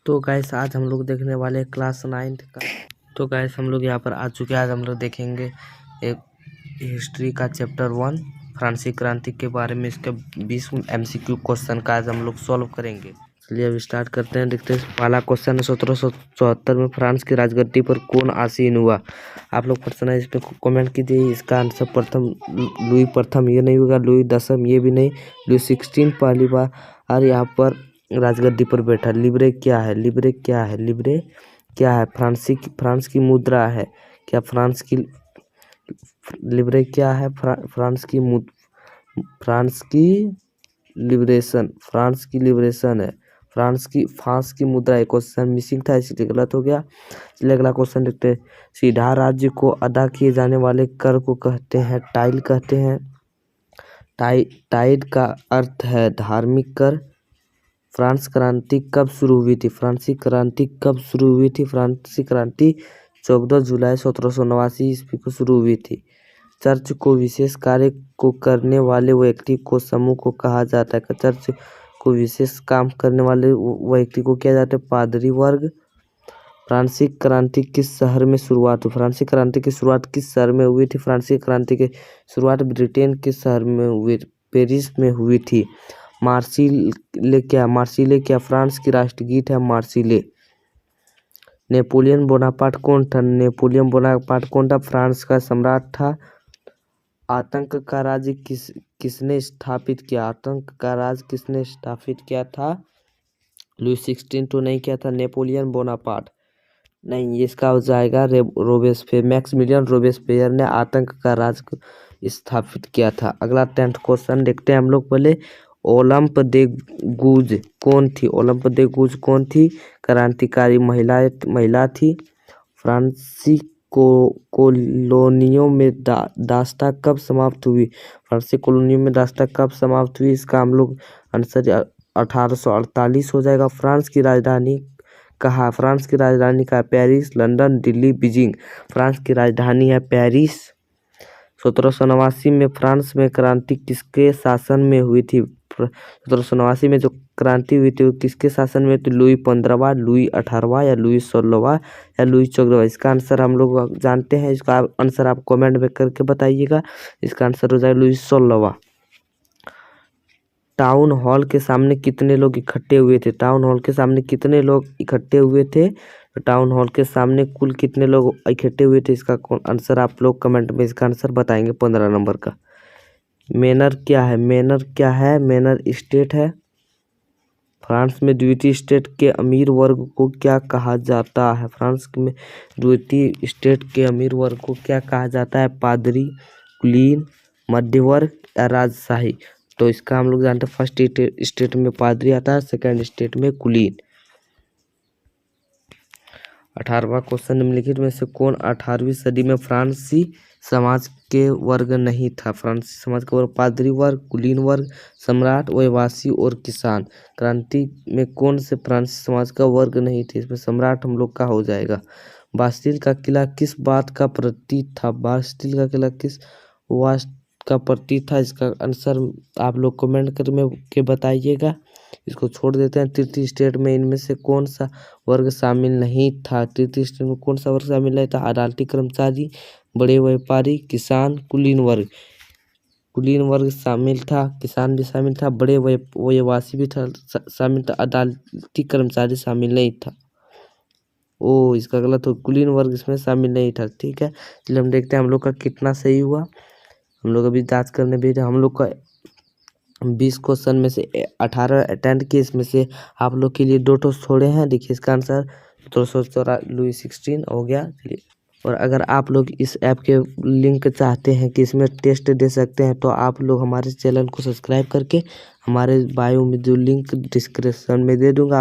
तो गाइस आज हम लोग देखने वाले हैं क्लास 9 का। तो गाइस हम लोग यहाँ पर आ चुके हैं। आज हम लोग देखेंगे एक हिस्ट्री का चैप्टर 1 फ्रांसीसी क्रांति के बारे में। इसके 20 MCQ क्वेश्चन का आज हम लोग सॉल्व करेंगे। चलिए अब स्टार्ट करते हैं। देखते हैं पहला क्वेश्चन है 1774 में फ्रांस की राजगद्दी पर कौन आसीन हुआ। आप लोग प्रश्न है इस पर कमेंट कीजिए। इसका आंसर प्रथम लुई प्रथम ये नहीं होगा, लुई दसम ये भी नहीं, लुई 16 पहली बार और यहाँ पर राजगद्दी पर बैठा। लिब्रे क्या है? लिब्रे क्या है? लिब्रे क्या है? फ्रांस की मुद्रा है क्या? फ्रांस की लिब्रे क्या है? फ्रांस की लिबरेशन है। फ्रांस की मुद्रा है। क्वेश्चन मिसिंग था इसलिए गलत हो गया। चलिए अगला क्वेश्चन देखते हैं। सीधा राज्य को अदा किए जाने वाले कर को कहते हैं टाइल कहते हैं। टाइड का अर्थ है धार्मिक कर। फ्रांस क्रांति कब शुरू हुई थी? फ्रांसीसी क्रांति कब शुरू हुई थी? फ्रांसीसी क्रांति 14 जुलाई 1789 ईस्वी को शुरू हुई थी। चर्च को विशेष कार्य को करने वाले व्यक्ति को समूह को कहा जाता है। चर्च को विशेष काम करने वाले व्यक्ति को क्या जाता है? पादरी वर्ग। फ्रांसीसी क्रांति किस शहर में शुरुआत हुई? फ्रांसीसी क्रांति की शुरुआत किस शहर में हुई थी? फ्रांसीसी क्रांति की शुरुआत ब्रिटेन के शहर में हुई, पेरिस में हुई थी। मार्सिले क्या फ्रांस की राष्ट्रगीत है? मार्सिले। नेपोलियन बोनापार्ट कौन था? नेपोलियन बोनापार्ट कौन था? फ्रांस का सम्राट था। आतंक का राज्य किसने स्थापित किया? आतंक का राज किसने स्थापित किया था? लुई 16 तो नहीं किया था। नेपोलियन बोनापार्ट नहीं, इसका हो जाएगा रोबेस्पियर। मैक्सिमिलियन रोबेस्पियर ने आतंक का राज स्थापित किया था। अगला 10th क्वेश्चन देखते हैं हम लोग। पहले ओलंप दे गूज कौन थी? ओलंप दे गूज कौन थी? क्रांतिकारी महिला थी। फ्रांसीसी कॉलोनियों में दास्ता कब समाप्त हुई? फ्रांसीसी कॉलोनियों में दास्ता कब समाप्त हुई? इसका हम लोग आंसर 1848 हो जाएगा। फ्रांस की राजधानी कहाँ? फ्रांस की राजधानी का Paris, London, Delhi, Beijing. France की राजधानी है पेरिस। 1789 में फ्रांस में क्रांति किसके शासन में हुई थी? 1789 में जो क्रांति हुई थी वो किसके शासन में थी? लुई 15वां, लुई 18वां या लुई 16वां या लुई 14वां? इसका आंसर हम लोग जानते हैं। इसका आंसर आप कमेंट में करके बताइएगा। इसका आंसर हो जाएगा लुई 16वां। टाउन हॉल के सामने कितने लोग इकट्ठे हुए थे? टाउन हॉल के सामने कितने लोग इकट्ठे हुए थे? तो टाउन हॉल के सामने कुल कितने लोग इकट्ठे हुए थे? इसका आंसर आप लोग कमेंट में इसका आंसर बताएंगे। 15 नंबर का। मैनर क्या है? मैनर क्या है? मैनर स्टेट है। फ्रांस में द्वितीय स्टेट के अमीर वर्ग को क्या कहा जाता है? फ्रांस में द्वितीय स्टेट के अमीर वर्ग को क्या कहा जाता है? पादरी, कुलीन, मध्य वर्ग या राजशाही? तो इसका हम लोग जानते हैं। फर्स्ट स्टेट में पादरी आता है, सेकंड स्टेट में कुलीन। 18वां क्वेश्चन निम्नलिखित में से कौन 18वीं सदी में फ्रांसीसी समाज के वर्ग नहीं था? फ्रांसीसी समाज का वर्ग पादरी वर्ग, कुलीन वर्ग, सम्राट, व्यवसायी और किसान। क्रांति में कौन से फ्रांसीसी समाज का वर्ग नहीं थे? इसमें सम्राट हम लोग का हो जाएगा। बास्टिल का किला किस बात का प्रतीक था? बास्टिल का किला किस बात का प्रतीक था? इसका आंसर आप लोग कमेंट करके बताइएगा। इसको छोड़ देते हैं। तृतीय स्टेट में इनमें से कौन सा वर्ग शामिल नहीं था? तृतीय स्टेट में कौन सा वर्ग शामिल नहीं था? अदालती कर्मचारी, बड़े व्यापारी, किसान, कुलीन वर्ग। कुलीन वर्ग शामिल था, किसान भी शामिल था, बड़े व्यवसायी भी था शामिल था, अदालती कर्मचारी शामिल नहीं था। ओ इसका गलत हो, कुलीन वर्ग इसमें शामिल नहीं था। ठीक है, चलिए हम देखते हैं हम लोग का कितना सही हुआ। हम लोग अभी जांच करने भेजे। हम लोग का 20 क्वेश्चन में से 18 अटेंड किए। इसमें से आप लोग के लिए 2 छोड़े हैं। देखिए इसका आंसर 214 लुई 16 हो गया। चलिए, और अगर आप लोग इस ऐप के लिंक चाहते हैं कि इसमें टेस्ट दे सकते हैं तो आप लोग हमारे चैनल को सब्सक्राइब करके हमारे बायो में जो लिंक डिस्क्रिप्शन में दे दूंगा।